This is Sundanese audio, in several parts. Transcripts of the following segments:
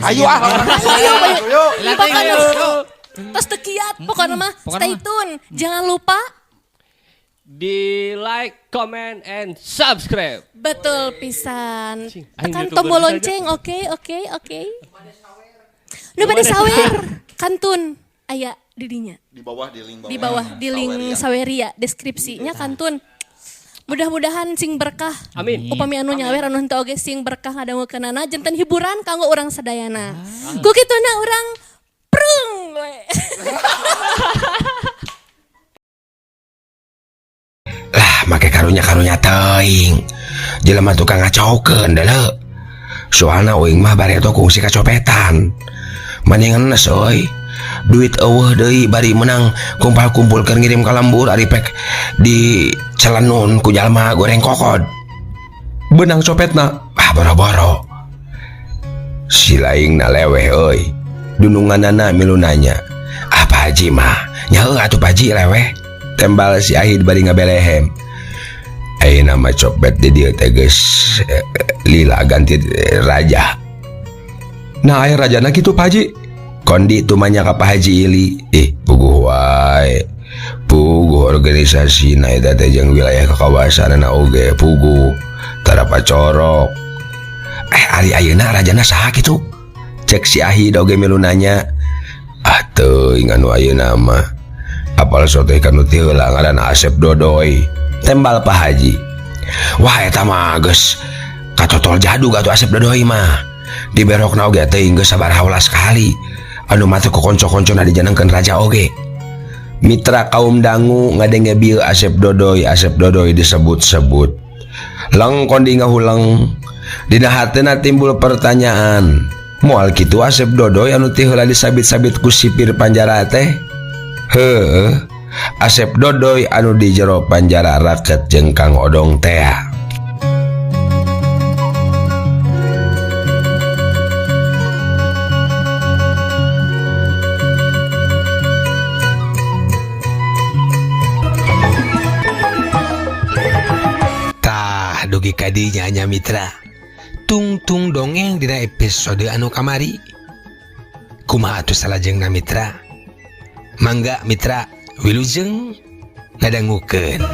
Ayo Ayo. Terus tekiat pokoknya mah stay tune. Jangan lupa di like, comment, and subscribe. betul pisan. Aing Tekan YouTuber tombol saja. lonceng, oke. Nu bade sawer, kantun aya didinya. Di bawah di link Di bawah di link Saweria deskripsinya kantun. Mudah-mudahan sing berkah. Amin. Upami anu nyawer anu henteu oge sing berkah ngadangukeunana janten hiburan kanggo urang sadayana. Ku kituna urang prung we. Lah make karunya teuing. Jelema tukang ngacokeun deuleu. Soalna uing mah bari atuh kungsi kacopetan. Mendingan euy. Duit eueuh deui bari menang kumpul-kumpulkeun ngirim ka lembur ari pek di celenun ku jalma goreng kokod. Benang copetna boro-boro. Si laingna leweh euy. Dununganana milu nanya, "Ah Pak Haji mah, nyaho atuh Pak Haji leweh?" Tembal si Ahid bari ngabelehem. Ayeuna mah copet di dieu teh geus lila ganti raja. Nah aya rajana kitu Pak Haji. Kondi tumanya ka Pak Haji Ili. Puguh wae. Puguh organisasi na eta teh jeung wilayah kekawasanana oge puguh. Tara pacorok. Ari ayeuna rajana saha kitu? Cek si Ahid oge milu nanya. Teuing anu ayeuna mah apal soteh kanu ti heula ngaranna Asep Dodoy. Tembal Pak Haji. Wah eta mah geus katotol jadug atuh Asep Dodoy mah. Diberokna oge teuing geus sabaraha ulas kali. Anu mah teh ku konco-koncona dijanengkeun raja oge. Mitra kaum dangu ngadenge bieu Asep Dodoy disebut-sebut. Leng kondi ngahuleng. Dina hatena timbul pertanyaan. Moal kitu Asep Dodoy anu ti heula disabit-sabit ku sipir panjara teh? Heueuh. Asep Dodoy anu di jero panjara raket jeung Kang Odong teh. Tah dugi kadinya nya mitra. Tungtung dongeng dina episode anu kamari. Kumaha atuh salajengna mitra? Mangga mitra wilujeng ngadangukeun.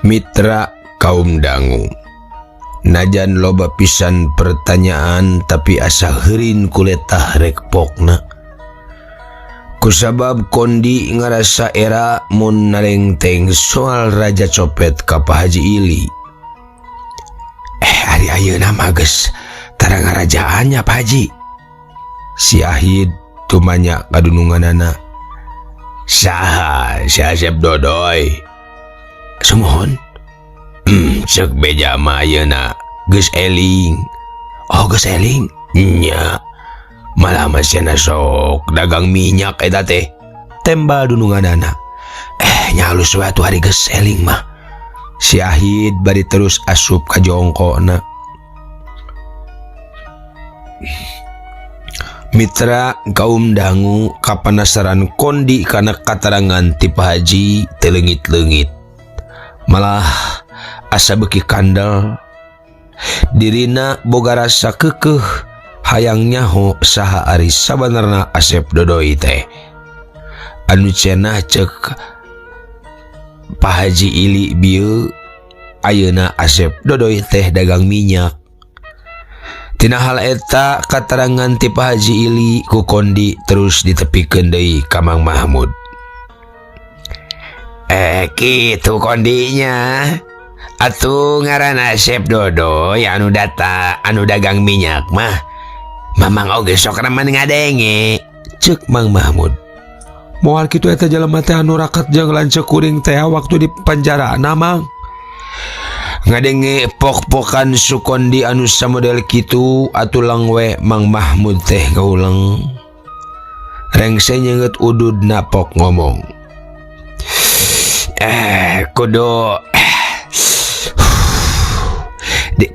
Mitra kaum dangu. Najan loba pisan pertanyaan tapi asa heurin kuletah rek pokna. Kusabab kondi ngarasa era mun nalengteng soal raja copet ka Pak Haji Ili. Ari ayeuna mah geus tara ngarajaannya Pak Haji. Si Ahid tumanya kadununganana. Saha si Asep Dodoy? Sumuhun. Cek beja mah ayeuna geus eling. Oh geus eling? Nya. Malah masih sok dagang minyak eta teh. Tembal dununganana. Nya halus wae atuh hari geus eling mah. Si Ahid bari terus asup ka jongkona. Mitra kaum dangu kapanasaran kondi kana katarangan ti Pak Haji teu leungit-leungit. Malah asa beuki kandel. Dirina boga rasa keukeuh hayang nyaho saha ari sabenerna Asep Dodoy teh. Anu cenah cek Pak Haji Ili bieu ayeuna Asep Dodoy teh dagang minyak. Tina hal eta katerangan ti Pak Haji Ili ku Kondi terus ditepikeun deui ka Mang Mahmud. Kitu kondinya. Atuh ngaranna Asep Dodoy anu dagang minyak mah. Mamang oge sok remen ngadenge, ceuk Mang Mahmud. Moal kitu eta jelema teh anu raket jeung lanceuk kuring teh waktu di penjarana Mang. Ngadenge pok-pokan Sukondi anu samodel kitu atulang we Mang Mahmud teh gauleng. Rengse nyeungeut ududna pok ngomong.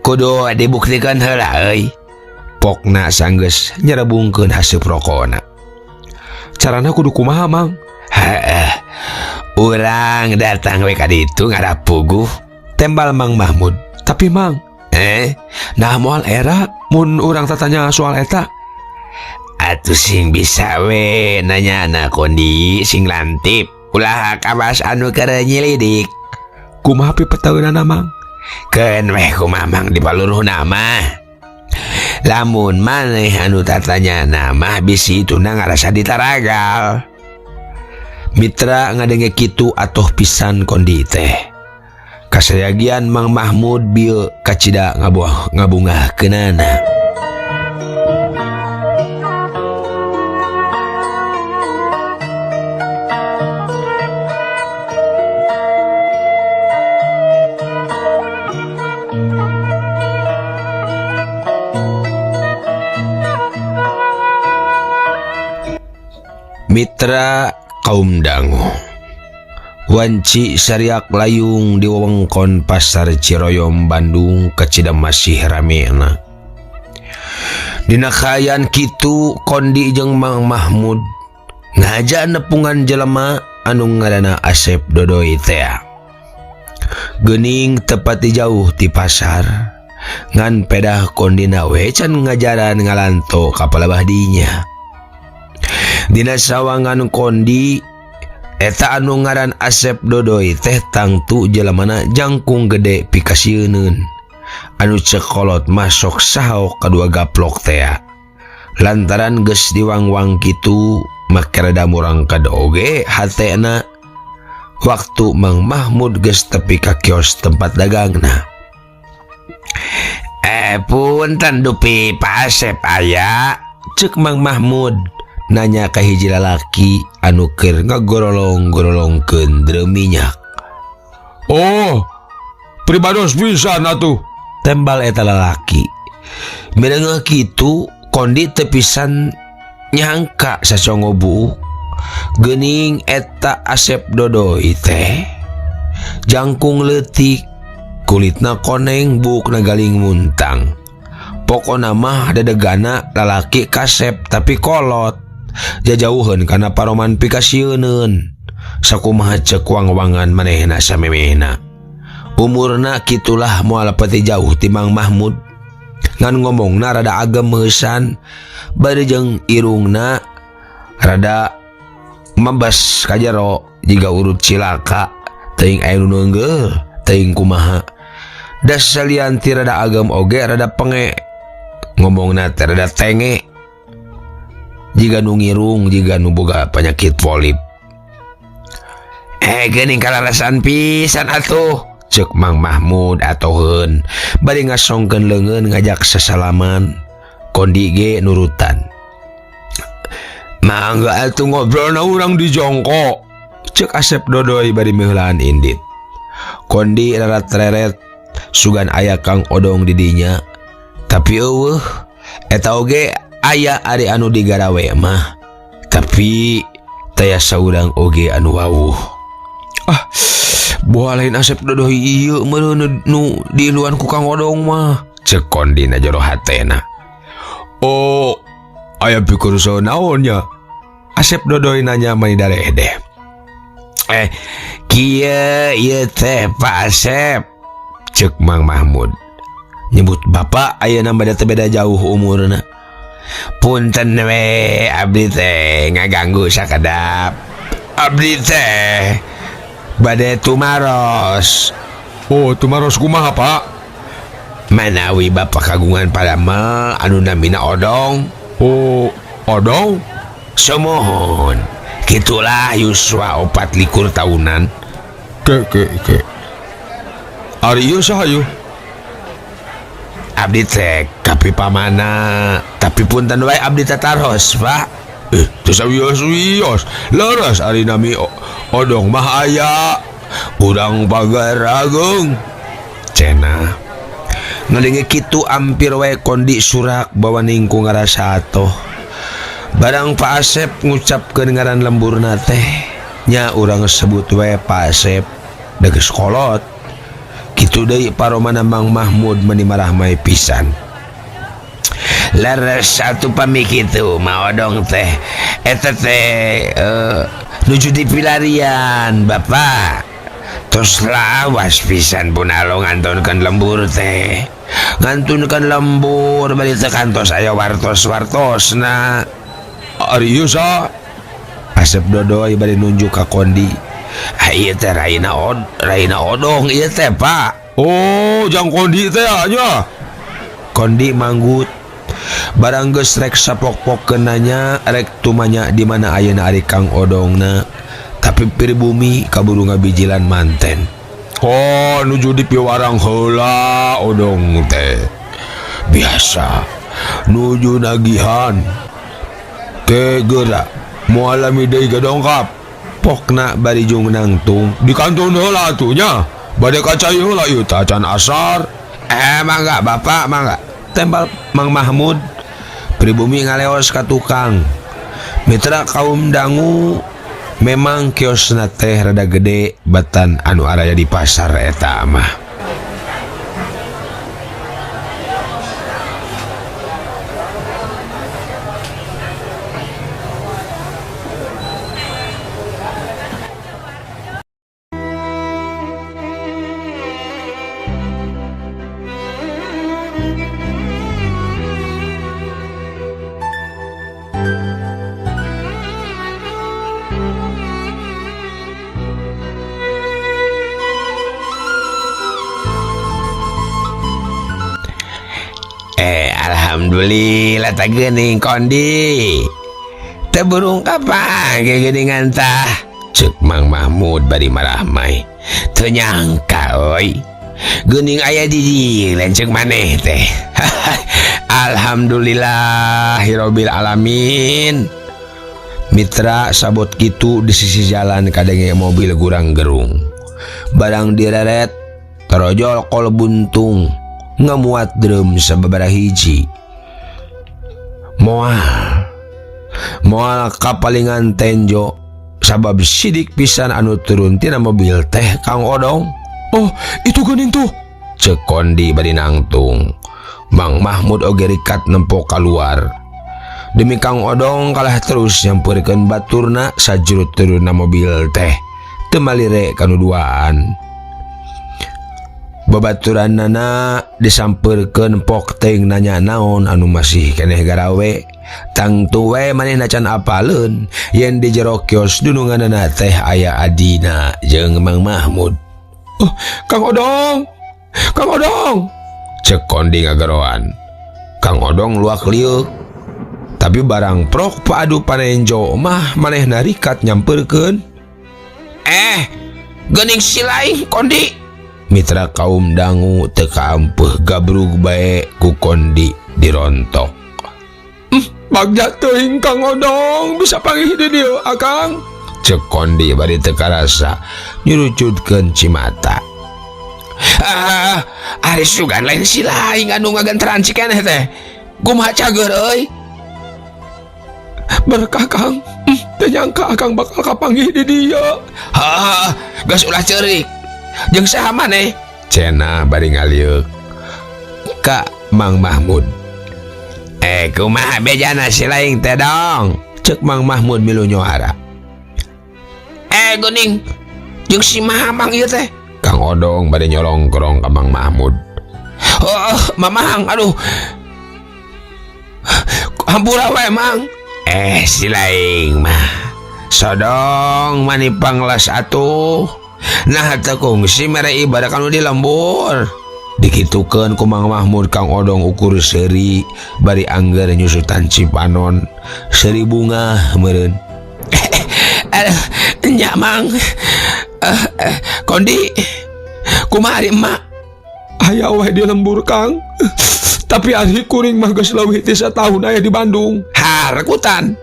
Kudu dibuktikeun heula euy. Pokna sanggeus nyerebungkeun haseup rokona. Carana kudu kumaha Mang? Urang datang we ka ditu ngarapuguh. Tembal Mang Mahmud. Tapi Mang, nah moal era mun urang tatanya soal eta. Atuh sing bisa we nanya na Kondi sing lantip. Ulah kabas anu keur nyilidik. Kumaha pipetaeunana Mang? Keun weh kumaha Mang dipaluruhna mah. Lamun maneh anu tatanya nama bisi tuna ngarasa ditaragal. Mitra ngadenge kitu atoh pisan Kondi teh. Kasayagian Mang Mahmud bieu kacida ngabungahkeunana. Mitra kaum dangu. Wanci sariak layung di wewengkon pasar Ciroyom Bandung kacida masih ramena. Dina kahayan kitu Kondi jeung Mang Mahmud ngajak nepungan jelema anu ngaranna Asep Dodoy teh. Geuning tepati jauh ti pasar. Ngan pedah Kondina we can ngajaran ngalanto ka palebah dinya. Dina sawangan Kondi eta anu ngaran Asep Dodoy teh tangtu jelemana jangkung gede pikasieun anu cekolot masuk saho kadua gaplok teh. Lantaran geus diwang-wang kitu make rada murang kad oge hatena waktu Mang Mahmud geus tepi ka kios tempat dagangna. Punten dupi Pak Asep aya, ceuk Mang Mahmud nanya ka hiji lalaki anu keur ngagorolong-gorolongkeun drum minyak. Oh, pribados pisan atuh, tembal eta lalaki. Mireungeuh kitu Kondi teu pisan nyangka sacongo buuk. Geuning eta Asep Dodoy teh jangkung leutik, kulitna koneng, buukna galing muntang. Pokona mah dadegana lalaki kasep tapi kolot. Jajauheun kana paroman pikasieun. Sakumaha ceuk wang-wangan manehna samemehna. Umurna kitulah moal pati jauh ti Mang Mahmud. Ngan ngomongna rada agem meusan, bari jeung irungna rada mabas ka jero jiga urut cilaka. Teuing aya nu neunggeuh, teuing kumaha. Das salian ti rada agem oge rada penge. Ngomongna teh rada tenge. Jiga nu ngirung, jiga nu boga penyakit polip. Geuning kalarasan pisan atuh, ceuk Mang Mahmud atoheun. Bari ngasongkeun leungeun ngajak sasalaman. Kondi ge nurutan. Mangga atuh ngobrolna urang di jongko, ceuk Asep Dodoy bari meulaan indit. Kondi rarat-reret sugan aya Kang Odong di dinya. Tapi eueuh eta oge aya ari anu digarawe mah, tapi taya saurang oge anu wawuh. Boa lain Asep Dodoy ieu meureun nu diiluan ku Kang Odong mah, ceuk Kondi na jero hatena. Oh, aya pikir sanaon nya? Asep Dodoy nanya mani daredeh. Kieu ieu teh Pak Asep, ceuk Mang Mahmud. Nyebut bapak ayeuna bada teu beda jauh umurna. Punten we abdi teh ngaganggu sakedap. Abdi teh bade tumaros. Oh, tumaros kumaha Pak? Manawi bapak kagungan palama anu namina Odong. Oh, odong? Sumohon. Kitulah yuswa 24 tahunan. Ke. Ari ieu saha ieu? Abdi teh kapi pamana, tapi punten wae abdi tataros, Pak. Teu sawios-wios. Leres ari nami odong mah aya. Urang pagar agung. Cena ngelingi kitu ampir wae kondi surak bawa ningku ngarasa atoh. Barang Pak Asep ngucapkeun ngaran lemburna teh nya urang sebut wae Pak Asep deges kolot. Kitu deui paromana Mang Mahmud meuni marah mae pisan. Leres satu pami kitu mah Odong teh eta teh nuju dipilarian Bapak. Terus lawas pisan pun alo ngantunkeun lembur teh. Ngantunkeun lembur bari teu kantos aya wartos-wartosna. Ari ieu saha? Asep Dodoy bari nunjuk ka Kondi. Ieu teh Raina Odong ieu teh Pak. Oh, jang kondi teh nya. Kondi manggut. Barang geus rek sapok-pokkeun nanya rek tumanya di mana ayeuna ari Kang Odongna. Tapi pribumi kaburu ngabijilan manten. Oh, nuju dipiwarang heula Odong teh. Biasa nuju nagihan. Kegera moal alami deui gadongkap. Pokna bari jung nangtung. Di kanton heula atuh nya. Bade kacai heula ieu teh can asar. Mangga Bapak, mangga. Tembal Mang Mahmud. Pribumi ngaleos ka tukang. Mitra kaum dangu. Memang kiosna teh rada gede batan anu araya di pasar eta mah. Alhamdulillah tak geuning Kondi. Teu burung kapan geuningan tah. Ceuk Mang Mahmud bari marah mai. Teu nyangka euy. Geuning aya di dieu lain ceuk maneh teh. Alhamdulillahirabbil alamin. Mitra sabot kitu di sisi jalan kadenge mobil gurang gerung. Barang direret terojol kol buntung. Ngamuat drum sababaraha hiji. Moal kapalingan tenjo sabab sidik pisan anu turun tina mobil teh Kang Odong. Oh, itu geuning tuh. Ceuk Kondi bari nangtung. Mang Mahmud oge rikat nempo kaluar. Demi Kang Odong kalah terus nyampeurkeun baturna sajurut turunna mobil teh. Teu malire kanuduaan. Babaturanna disampeurkeun pok teuing nanya naon anu masih keneh garawe. Tangtu we manehna can apaleun yen di jero kios dununganna teh aya adina jeung Mang Mahmud. Oh, Kang Odong. Ceuk Kondi ngageroan. Kang Odong luak liuk. Tapi barang prok paadu panenjo mah manehna rikat nyampeurkeun. Geuning si laing Kondi. Mitra kaum dangu teu kaampeuh gabrug bae ku Kondi dirontok. Bagja teuing Kang Odong bisa panggih di dieu Akang. Ceuk Kondi bari teu karasa nyurucutkeun cimata. Ari sugan lain si laing anu ngaganteran si keneh teh. Kumaha cager euy? Berkah Kang. Teu nyangka Akang bakal kapanggih di dieu. Geus ulah ceurik. Jeung saha maneh? Cenah bari ngaliuk ka Mang Mahmud. Kumaha bejana si laing teh dong? Ceuk Mang Mahmud milu nyoara. Geuning jeung si Mamang ieu teh. Kang Odong bari nyolongkrong ka Mang Mahmud. Mamang, aduh. Hampura we Mang. Si laing mah sodong mani panglas atuh. Nah teu kungsi mere ibadah kanu di lembur. Dikitukeun ku Mang Mahmud Kang Odong ukur seuri bari angger nyusutan Cipanon seuri bunga meureun. Nya Mang. Kondi kumaha ari emak? Aya wae di lembur Kang. Tapi ari kuring mah geus leuwih ti satahun aya di Bandung. Harekutan.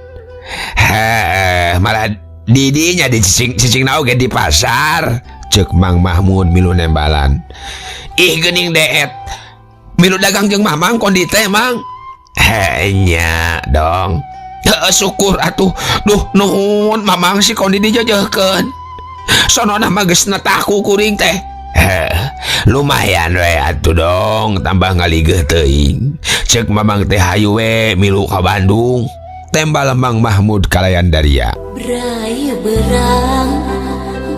Malah didinya di cicing oge di pasar. Cek Mang Mahmud milu nembalan. Ih geuning deet. Milu dagang jeung Mamang kondi teh Mang. Nya dong. Syukur atuh. Duh nuhun Mamang si kondi dijajehkeun. Sonona mah geus netaku kuring teh. Lumayan we atuh dong, tambah ngaligeh teuing. Cek Mamang teh hayu we milu ka Bandung. Tembal Mang Mahmud kalayan Daria. Brai berang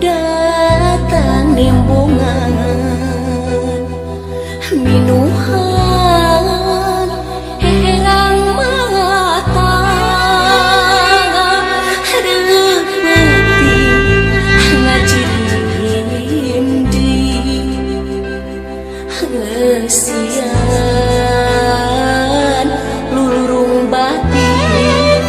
datang nimbungan minuhan herang mata reupeuting ngajirindi ngeusian lulurung batin.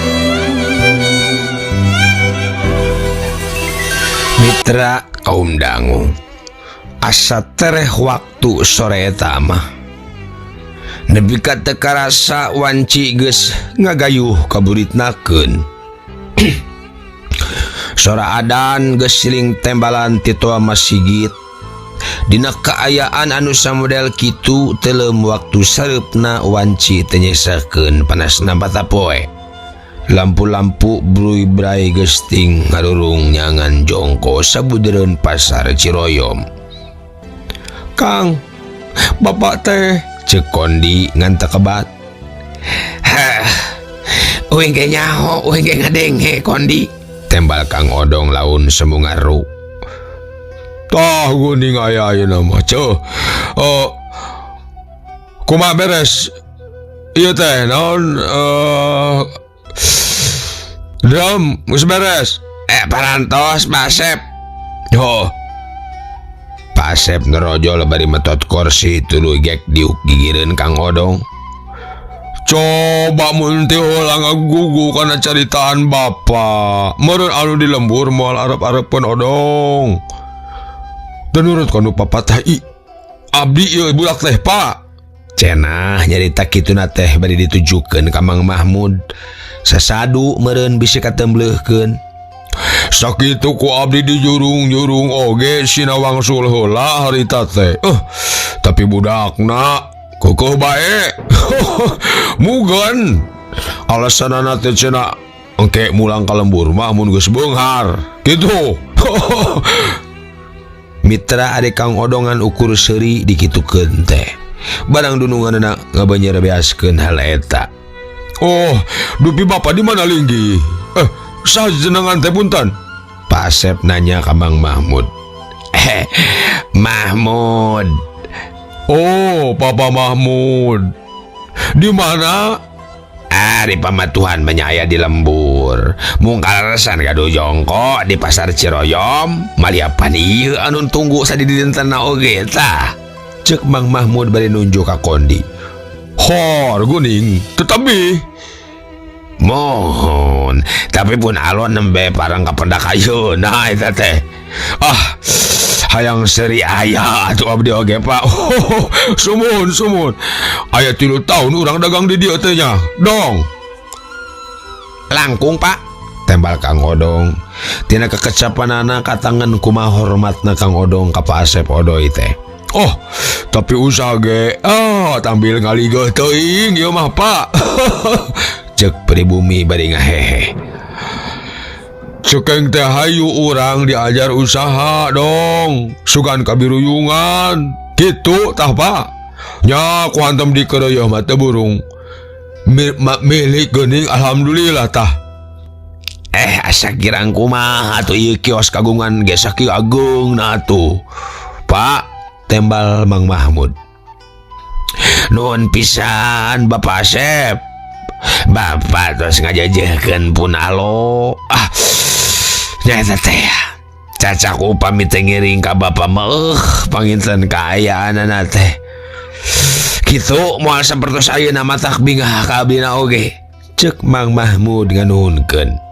Mitra kaum dangu, asa tereh waktu sore eta mah nepi ka teu karasa wanci geus ngagayuh kaburitnakeun. Sora adan geus siling tembalan ti toa masjid. Dina kaayaan anu samodel kitu teuleum waktu sareupna wanci teu nyesakeun panasna batapoe. Lampu-lampu brui brai gesting ngarurung nyangan jongko sabudeureun pasar Ciroyom. Kang, bapak teh Cek Kondi ngan takebat. Uing ge nyaho, uing ge ngadenghe Kondi. Tembal Kang Odong laun semungaru. tah geuning aya ayeuna mah ceuh. Kumaha beres? Ieu teh naon drum geus beres. Parantos Pak Asep. Yo. Pak Asep nerojol bari metot kursi tuluy gek diuk gigireun Kang Odong. Coba mun teu heula ngagugu kana caritaan Bapak. Meureun anu di lembur moal arep-arepeun Odong. Dan nurut kanu Papa teh abdi ieu budak teh Pak. Cenah nyarita kituna teh bari ditujukeun ka Mang Mahmud. Sasadu meureun bisi katembleuhkeun. Sakitu ku abdi di jurung-jurung oge sina wangsul heula harita teh. Tapi budakna keukeun bae. Mugan. Alasanana teh cenah engke mulang ka lembur mah mun geus beunghar. Kitu. Mitra ade Kang Odongan ukur seuri dikitukeun teh. Barang dununganna ngabanyer beaskeun hal eta. Oh, dupi Bapak di mana linggi? Saha jenengan teh punten? Pak Asep nanya ka Mang Mahmud. Mahmud. Oh, Papa Mahmud. Di mana? Di pamatuhan menyaya di lembur. Mung kaleresan kadu jongko di pasar Ciroyom. Maliapan ieu anu tunggu sadi dintenna oge tah. Cek Mang Mahmud bari nunjuk ka Kondi. Hor guning, tetapi mohon, tapi pun alon nembe parang kapendak ayeuna eta teh. Hayang seri aya atuh abdi oge Pak. Sumun. Aya 3 tahun urang dagang di dieu teh nya. Dong. Langkung Pak. Tembal Kang Odong. Tina kekecapanana katangan kumaha hormatna Kang Odong ka Pak Asep Odoy teh. Tapi usaha ge tampil ngaligeh teuing ieu mah Pak. Cek pribumi bari ngahehe. Cekeng teh hayu urang diajar usaha dong. Sugan kabiruyungan. Kitu tah Pak. Nya ku hantem di keureueuh mah teu burung. Milik geuning alhamdulillah tah. Asa kirang kumaha atuh ieu kios kagungan ge sakieu ageungna atuh. Pak, tembal Mang Mahmud. Nuhun pisan Bapak Asep. Bapak terus ngajajehkeun punalo. Nyaeta teh cacak upami teh ngiring ka Bapak mah panginten kaayaanana teh. Kitu moal sapertos ayeuna mah tak bingah ka abdina oge. Cek Mang Mahmud nganuhunkeun.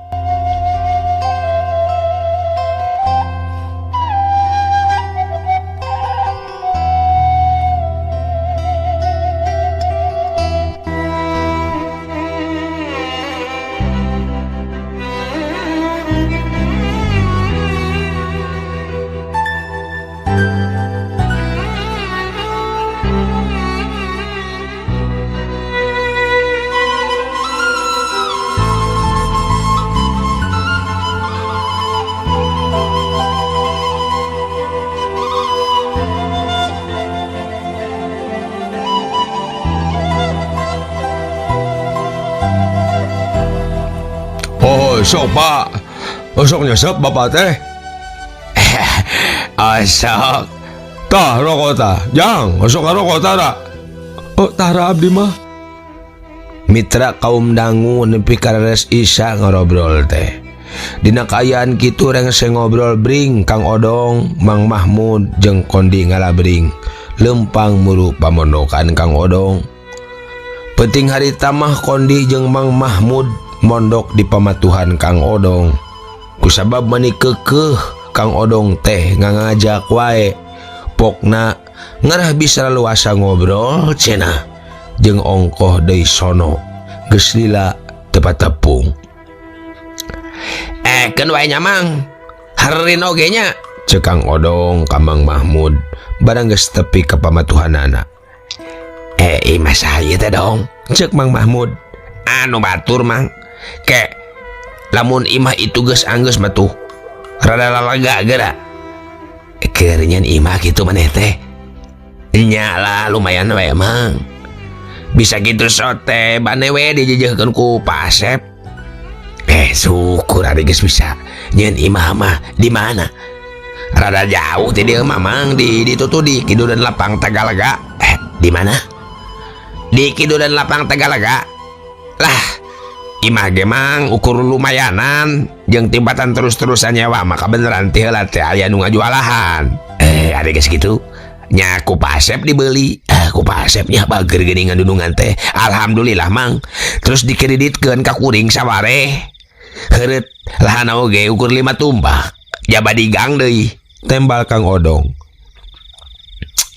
Oh, sok pak. Sok nyesep bapak teh. Osok. Tah rokok tah. Jang, sok rokok tah da. Oh, tara abdi mah. Mitra kaum dangu nepi kareres Isa ngobrol teh. Dina kaayaan kitu rengse ngobrol bring Kang Odong, Mang Mahmud jeung Kondi ngalabring lempang muru pamondokan Kang Odong. Penting harita mah Kondi jeung Mang Mahmud mondok di pamatuhan Kang Odong. Kusabab mani keukeuh Kang Odong teh ngangajak wae. Pokna ngarah bisa luasa ngobrol cenah jeung ongkoh deui sono geus lila tepat tepung. Keun wae nya Mang. Harerin oge nya ceuk Kang Odong ka Mang Mahmud barang geus tepi ka pamatuhanana. Imah saha teh dong ceuk Mang Mahmud. Anu batur Mang. Ke lamun imah itu geus anggeus mah tuh rada lalaga geura. Keur nyen imah kitu maneh teh. Nya lah lumayan wae Mang. Bisa gitu sote bane we dijejehkeun ku Pasep. Syukur ari geus bisa. Nyen imah mah di mana? Rada jauh ti dieu mah Mang di ditu tuh di Kidudan Lapang Tagalaga. Di mana? Di Kidudan Lapang Tagalaga. Lah, imah ge Mang ukur lumayanan jeung tibatan terus-terusan nyawa maka beneran teh heula teh aya nu ngajualahan. Ari geus kitu nya ku Pasep dibeli. Ku Pasep nya bager geuningan dudungan teh. Alhamdulillah Mang. Terus dikreditkeun ka kuring sabareh. Heureut lahana oge ukur 5 tumbak. Jaba digang deui. Tembal Kang Odong.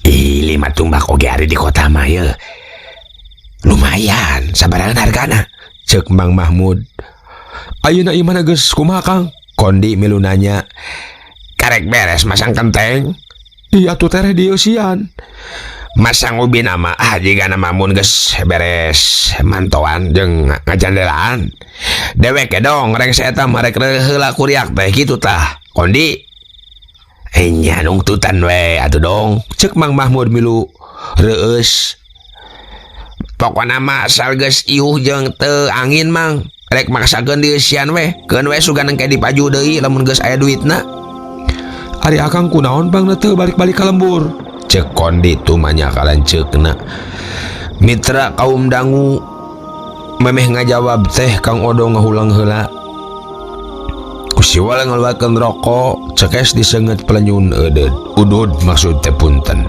5 tumbak oge ari di kota mah ye. Lumayan, sabarangan hargana. Cek Mang Mahmud. Ayeuna imah geus kumaha Kang? Kondi milu nanya. Karek beres masang kenteng. Iya atuh tereh di eusian. Masang ubi nama jiga nama mun geus beres mantoan jeung ngajandelaan. Dewek dong rek saya mah rek heula kuriak teh kitu tah. Kondi. Nya nungtutan we atuh dong. Cek Mang Mahmud milu reueus. Pokona mah asal geus iuh jeung teu angin Mang. Rek maksakeun di eusian we. Keun we sugan engke dipaju deui lamun geus aya duitna. Ari akang kunaon Bang teu balik-balik ka lembur. Cek Kondi tu manya kalanceukna. Mitra kaum dangu memeh ngajawab teh Kang Odong ngahulang heula. Kusiwal ngaluarkeun rokok cekes diseungeut pelenyun udud maksud teh punten.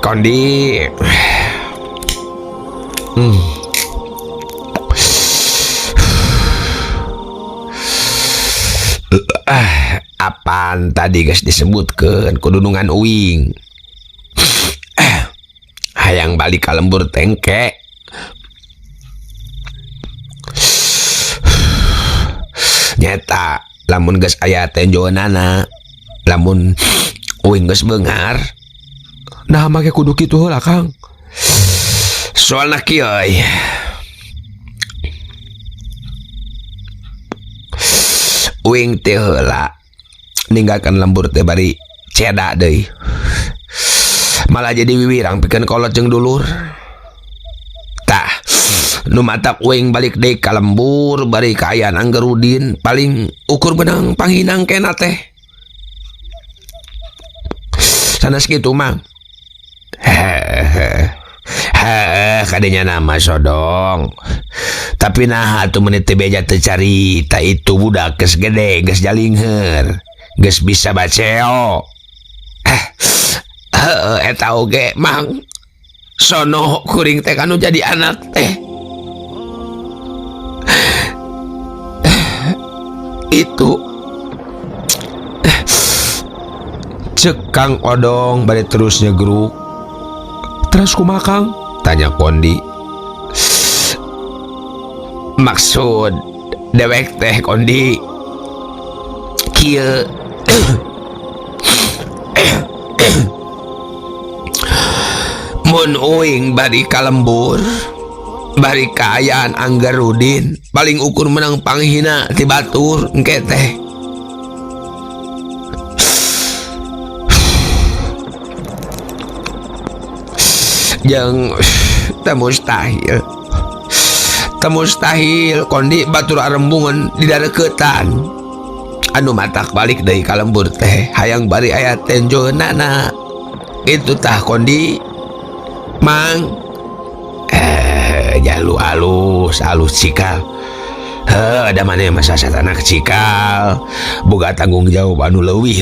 Kondi apaan tadi guys disebutkan kudunungan uing. Hayang balik ka lembur tengke. Nyata lamun geus aya tenjoanana, lamun uing geus beungar, nah make kudu kitu heula Kang. Soalna kieu euy. Uing teh heula ninggalkan lembur teh bari ceda deui. Malah jadi wiwirang pikeun kolot jeung dulur. Tah, nu matak uing balik deui ka lembur bari kaayaan anggerudin paling ukur benang panghinang kena teh. Sanes kitu Mang. Kadenya nama sodong. Tapi nah atuh menit teh beja teu carita itu budak geus gede, geus jalingher, geus bisa baceo. Eta oge mang sono kuring teh kanu jadi anak teh itu cek Kang Odong bari terus nyegruk. Terus kumaha Kang? Tanya Kondi. Maksud dewek teh Kondi kieu mun uing bari kalembur bari kaayaan Anggarudin paling ukur menang panghina ti batur engke teh. Jeung teu mustahil Kondi batur arembungan di dareukeutan anu matak balik deui ka lembur teh hayang bari aya tenjonana itu tah Kondi mang. Jalu halus cikal. Ada mana masa satana cikal boga tanggung jawab anu leuwih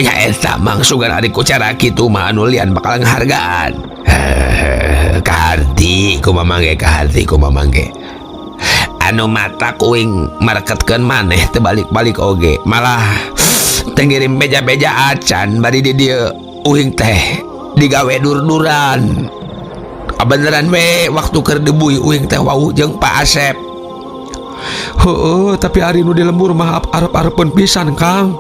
nya eta mang sugan ari ku cara kitu mah anu lian bakal ngahargaan. Kaharti kumamangge anu mata kuing marketkeun maneh teu balik-balik oge malah teu ngirim beja-beja acan bari di dieu uing teh digawe dur-duran. Beneran we waktu keur debuy uing teh wau jeung Pak Asep. Heeh, tapi ari nu di lembur mah arep-arepeun pisan Kang.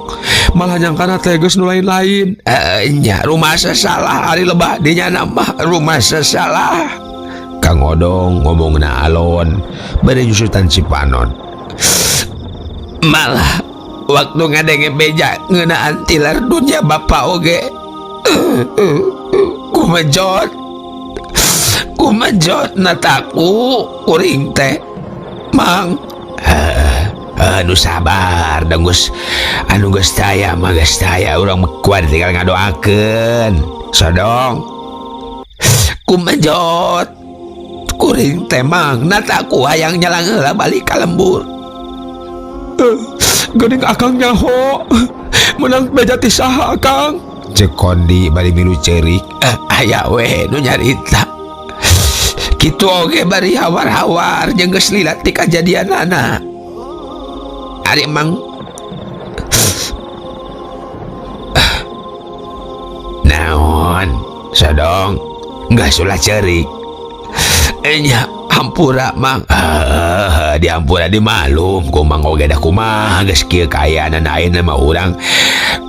Malah nyangkana teh geus nu lain-lain. Nya rumah sesalah ari lebah dinya mah rumah sesalah. Kang Odong ngomongna alon bari nyusutan Cipanon. Malah waktu ngadenge beja ngeunaan tilar dunya Bapak oge. Kumejot nataku kuring teh mang. Anu sabar dong Gus. Anu geus taya mah geus taya urang kuat tinggal ngadoakeun. Sodong. Kumejot kuring teh mang nataku hayang nyalang heula balik ka lembur. Geuning Akang nyaho. Menang beja ti saha Kang? Cek Kondi bari milu ceurik. Aya we nu nyarita. Kitu oge bari hawar-hawar jeung geus lilat ti kajadianana. Ari emang naon Sodong geus ulah ceurik. Nya hampura mang. Di hampura di malum kumang oge da kumaha geus kieu kaayaan ayeuna mah urang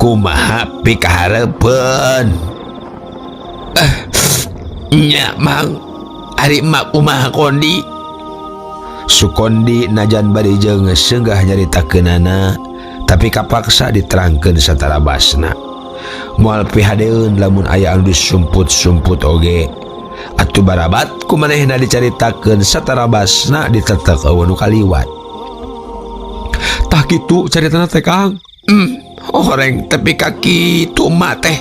kumaha pikahareupeun. Nya mang ari emak kumaha Kondi. Sukondi najan bari jeung seunggah nyaritakeunana tapi kapaksa diterangkeun satara basna. Moal pihadeun lamun aya anu disumput-sumput oge. Atuh barabat kumanehna dicaritakeun satara basna ditetek eueuh nu kaliwat. Tah kitu caritana teh Kang. Horeng tepi kaki tu mah teh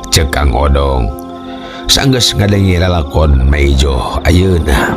ceuk Kang Odong. Sanggeus ngadengi lalakon maijo ayeuna.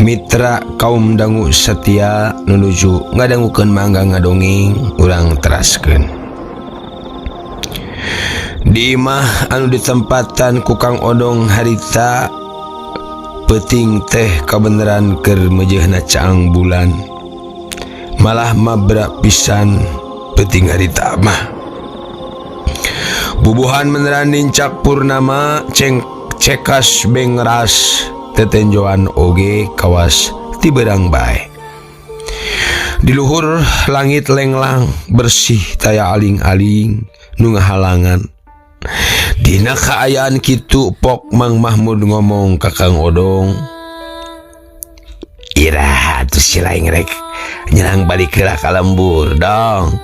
Mitra kaum dangu setia nunuju ngadangukeun mangga ngadongeng urang teraskeun. Di imah anu ditempatan ku Kang Odong harita peuting teh kabeneran keur meujeuhna caang bulan. Malah mabra pisan peuting harita mah. Bubuhan meneran nincak purnama cekas bengras tetenjoan oge kawas ti beurang bae. Di luhur langit lenglang bersih taya aling-aling nu ngahalangan. Dina kaayaan kitu pok Mang Mahmud ngomong ka Kang Odong. Ira atuh si laing rek nyerang balik heula ka lembur dong.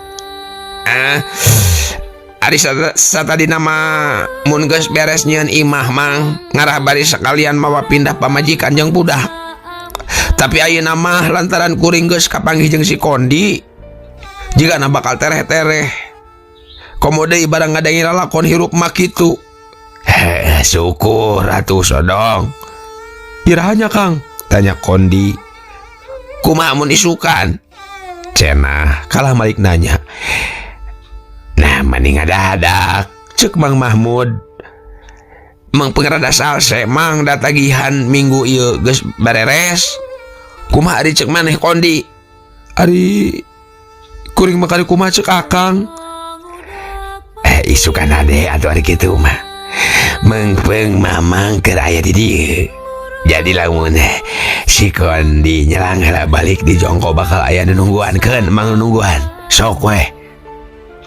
Ari satadi nama mun geus beres nyieun imah mang ngarah bari sekalian mawa pindah pamajikan jeung budak. Tapi ayeuna mah lantaran kuring geus kapanggih jeung si Kondi, jigana bakal tereh-tereh. Komodo ibarang ngadangi lalakon hirup mah kitu. Syukur atuh Sodong. Irahanya Kang. Tanya Kondi. Kumaha mun isukan? Cenah kalah malik nanya. Nah mending ngadadak cek Mang Mahmud. Mang pengrada salse mang datagihan minggu ieu geus bareres. Kumaha ari cek maneh Kondi? Ari kuring makari kumaha cek Akang. Isukan ade atuh ari kitu mah. Mengpeung mamang keur aya di dieu. Jadi lamun si Kondi nyelang heula balik di jongko bakal aya nungguankeun Mang nungguan. Sok we.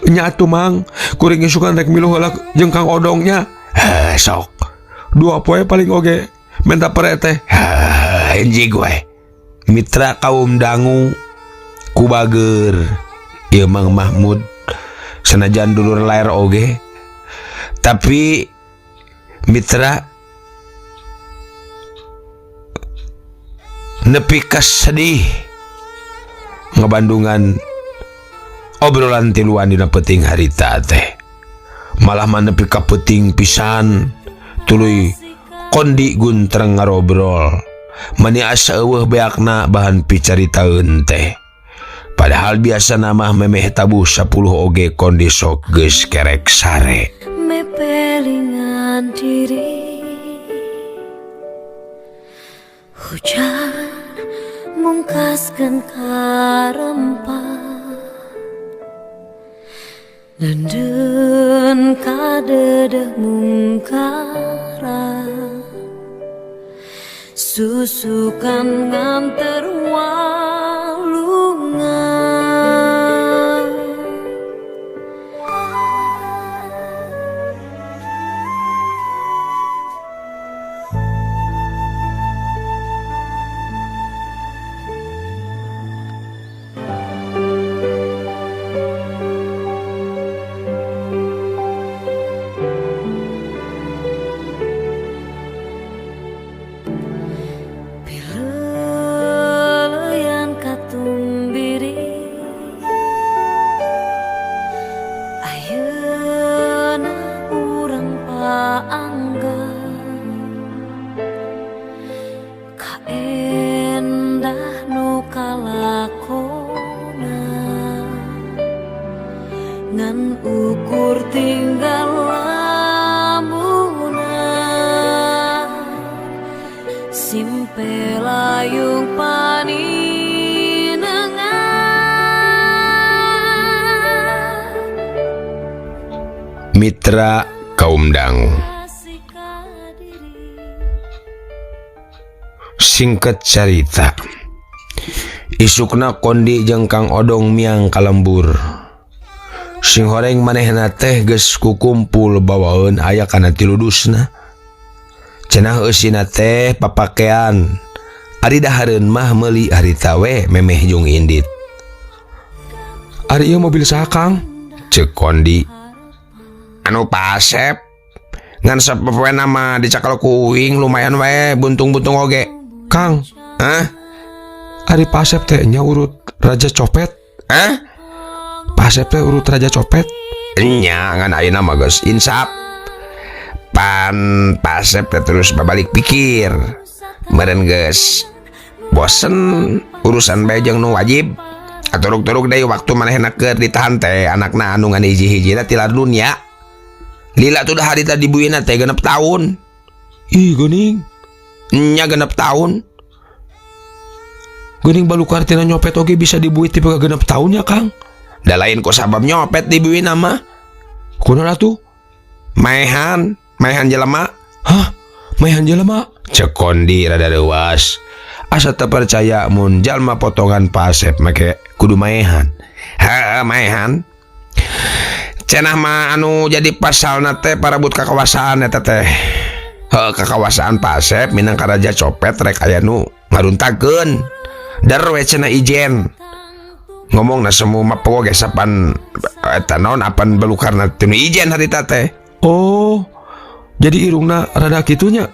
Nya atuh Mang, kuring isukan rek miluh heula jeung Kang Odongnya. Sok. 2 poe paling oge menta pere teh. Enjig we. Mitra kaum dangu kubager ieu Mang Mahmud senajan dulur lair oge tapi mitra nepi ka sedih ngabandungan obrolan tiluan dina peuting harita teh malah mah nepi ka peuting pisan tuluy Kondi guntreng ngarobrol mani asa eueuh beakna bahan picaritaeun teh. Padahal biasa nama memeh tabuh 10 oge Kondi sok geus kerek sare. Mepelingan diri hujan mungkaskeun karempah Nandun kadedeh mungkara susukan nganter walungan ngan ukur tinggal lamunan simpe layung paninengan Mitra kaum dangu. Singkat cerita, isukna Kondi jeung Kang Odong miang kalembur. Sing horeng manehna teh geus kukumpul bawaeun aya kana 3 dusna. Cenah eusina teh papakean. Ari dahareun mah meuli harita we memeh jeung indit. Ari ieu mobil saha Kang? Ceuk Kondi. Anu Pasep. Ngan sapopoe nama dicakal ku uing lumayan we buntung-buntung oge. Kang, Hah? Ari Pasep teh nya urut Raja Copet. Hah? Pasep teh urut Raja Copet. Nya ngan ayeuna mah geus insap. Pan Pasep teh terus babalik pikir. Meureun geus bosen urusan bae jeung nu wajib. Aturuk-turuk deui waktu manehna keur ditahan teh anakna anu ngan hiji-hijina tilar dunya. Lila tuh dah harita dibuina teh 6 tahun. Ih geuning. Nya 6 tahun. Geuning balukar tina nyopet oge bisa dibuit tipe ka 6 tahun ya Kang. Da lain ku sabab nyopet dibuina mah. Kunaon atuh? Maehan jelema. Hah? Maehan jelema? Cek Kondi rada leuwas. Asa teu percaya mun jalma potongan Pasep make kudu maehan. Heuh maehan. Cenah mah anu jadi pasalna teh parabut kakawasaan eta teh. Heuh kakawasaan Pasep minangka Raja Copet rek aya nu ngaruntakeun. Dar we cenah ijen. ngomong na semua mapo ge sapan eta naon apan belukarna teu ijen harita teh. Oh, jadi irungna rada kitunya.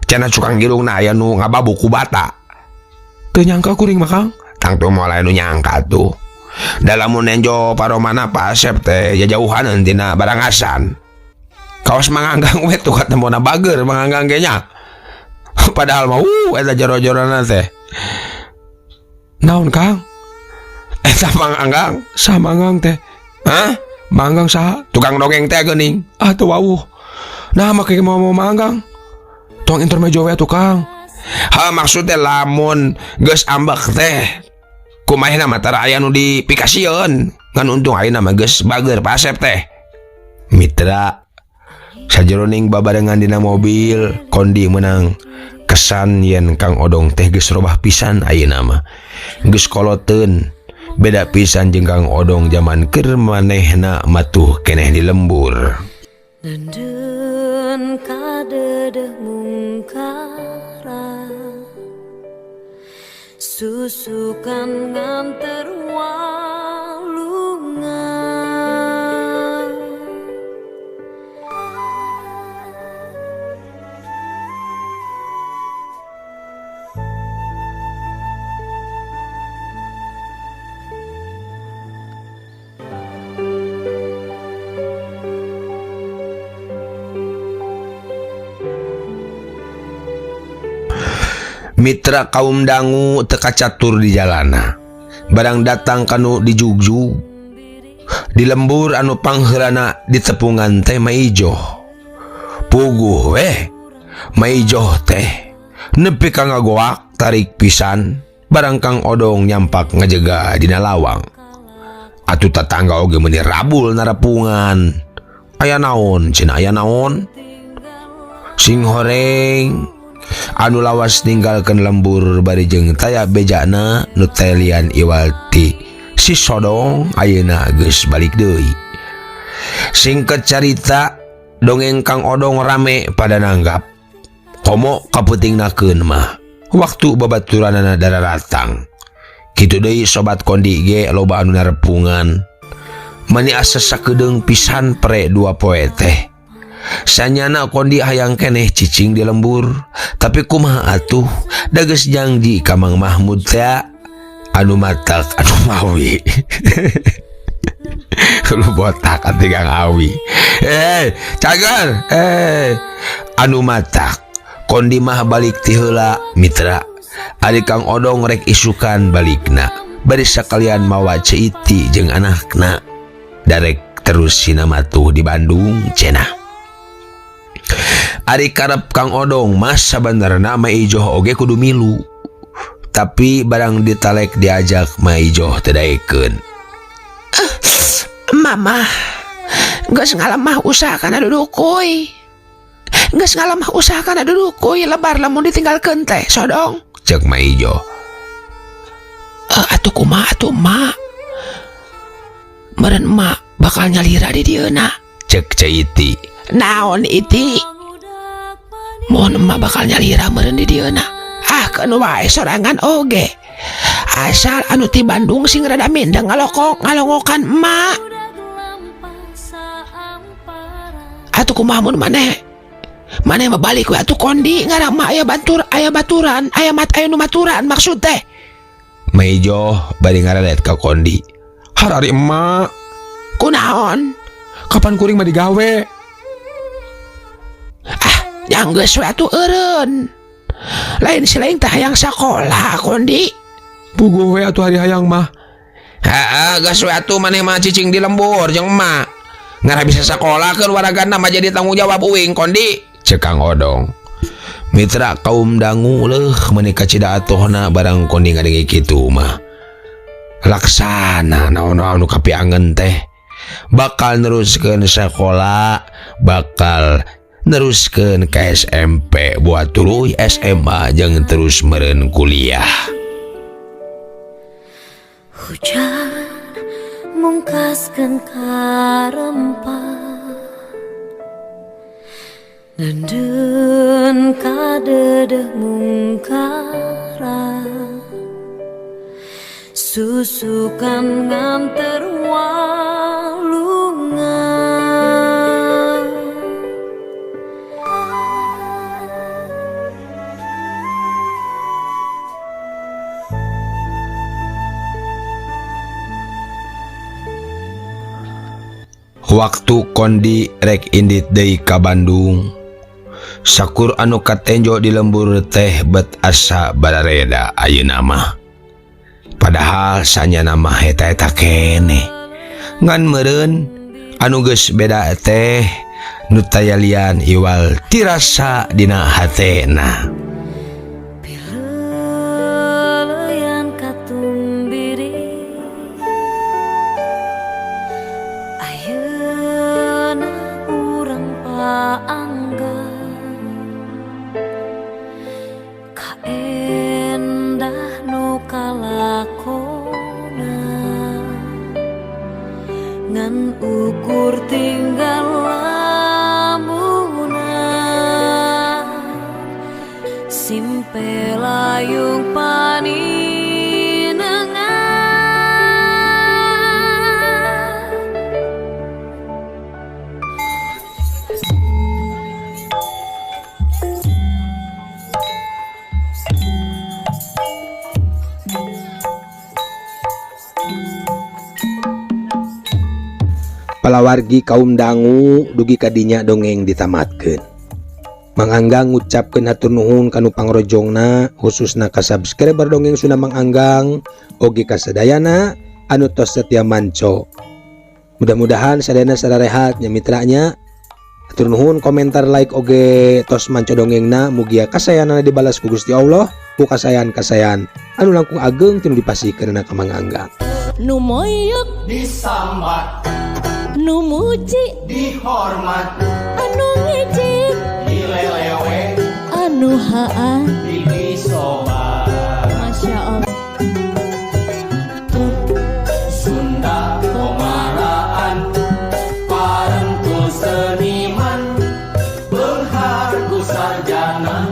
Cenah cukang irungna aya nu ngababu ku bata. Teu nyangka kuring mah Kang. Tang tuh mulai nu nyangka tuh. Dalam nenjo paromana Pak Asep teh jauhan tina barangasan. Kaos manganggang we tuh katemona bager manganggang ge nya. Padahal mah eta jero-jerona teh. Naon Kang? Eta manganggang Samanggang teh. hah? Manggang saha? Tukang dongeng teh geuning. Teu wawuh. Nah make mau manggang. Tong intermejo we tuh Kang. Maksudnya lamun geus ambek teh kumaha mah tara aya nu dipikasieun ngan untung ayeuna mah geus bager Pak Asep teh. Mitra sajeroning babarengan dina mobil Kondi menang kesan yen Kang Odong teh geus robah pisan ayeuna mah geus koloteun beda pisan jeung Kang Odong zaman keur manehna matuh keneh di lembur. Nenden kadedeh mungkara susukan nganter walungan. Mitra kaum dangu teka catur di jalana barang datang kanu di jugjug di lembur anu pangheurana di tepungan teh maijo puguh maijo teh nepi ka ngagoak tarik pisan barang Kang Odong nyampak ngajega dina lawang atuh tatangga oge meuni rabul narapungan aya naon cenah aya naon sing horeng anu lawas ninggalkeun lembur bari jeung taya bejana nu telian iwalti si Sodong ayeuna geus balik deui. Singket carita dongeng Kang Odong rame pada nanggap komo kaputingnakeun mah waktu babaturanana dararatang kitu deui sobat Kondi ge loba anu narepungan mani asa sakedeung pisan pre dua poe teh. Sanyana Kondi hayang keneh cicing di lembur tapi kumaha atuh da geus janji ka Mang Mahmud teh anu matak anu mawi. Lu botak ati Kang Awi. Cager anu matak Kondi mah balik ti heula mitra ari Kang Odong rek isukan balikna bari sakalian mawa Ceiti jeung anakna darek terus sinamatuh di Bandung cenah. Ari karep Kang Odong mas sabenerna maijoh oge kudu milu tapi barang ditalek diajak maijoh teu daekeun. Mama geus ngalemah usaha kana dudukuy. Geus ngalemah usaha kana dudukuy lebar lamun ditinggalkeun teh Sodong. Cek maijoh. Atuh kumaha atuh mak? Meureun emak bakal nyalira di dieuna. Cek Ceiti. Naon iti? Mohon emak bakal nyalira meureun di dieuna. Keun wae sorangan oge. Asal anu ti Bandung sing rada mindeng ngalongokan emak. Atuh kumaha mun maneh mah balik we atuh Kondi ngarang emak aya baturan aya nu maturan maksud teh. Maijoh bari ngarelet ka Kondi. Harari emak. Kunaon? Kapan kuring mah digawe? Yang geus we atuh eureun. Lain si lain teh hayang sakola Kondi. Puguh we atuh hari hayang mah. Geus we atuh maneh mah cicing di lembur jeung emak. Ngara bisa sakola keur waragana mah jadi tanggung jawab uing Kondi. Cek Kang Odong. Mitra kaum dangu leuh meuni kacida atohna barang Kondi ngadenge kitu mah. Laksana naon anu kapiangeun teh. Bakal neruskeun sakola, bakal neruskeun ke SMP buat tuluy SMA jeung terus meureun kuliah. Hujan mungkaskeun karempah nenden kadedeh mungkara susukan nganter walungan. Waktu kondi rek indit deui ka Bandung. Sakur anu katenjo di lembur teh bet asa barareda ayeuna mah. Padahal sanya nama eta kene. Ngan meureun anu geus beda teh nu taya lian iwal tirasa dina hatena. Pileleyan katumbiri ayeuna urang paangga kaendah nu kalakona ngan ukur tinggal lamunan simpe layung paninengan. Palawargi kaum dangu dugi kadinya dongeng ditamatkeun. Mang Anggang ngucapkeun hatur nuhun kanu pangrojongna khususna ka subscriber dongeng Sunda Mang Anggang oge ka sadayana anu tos setia manco. Mudah-mudahan sadayana sararehat nya mitranya. Hatur nuhun komentar like oge tos manco dongengna mugia kasayanana dibalas ku Gusti Allah ku kasayan-kasayan anu langkung ageng tinu dipasikeun ka Mang Anggang. Nu moyok Disambat, nu muji dihormat, anu ngijik dilelewe, anu haan dibisobat. Masya Allah. Sunda Komaraan, parengku seniman, beungharku sarjana,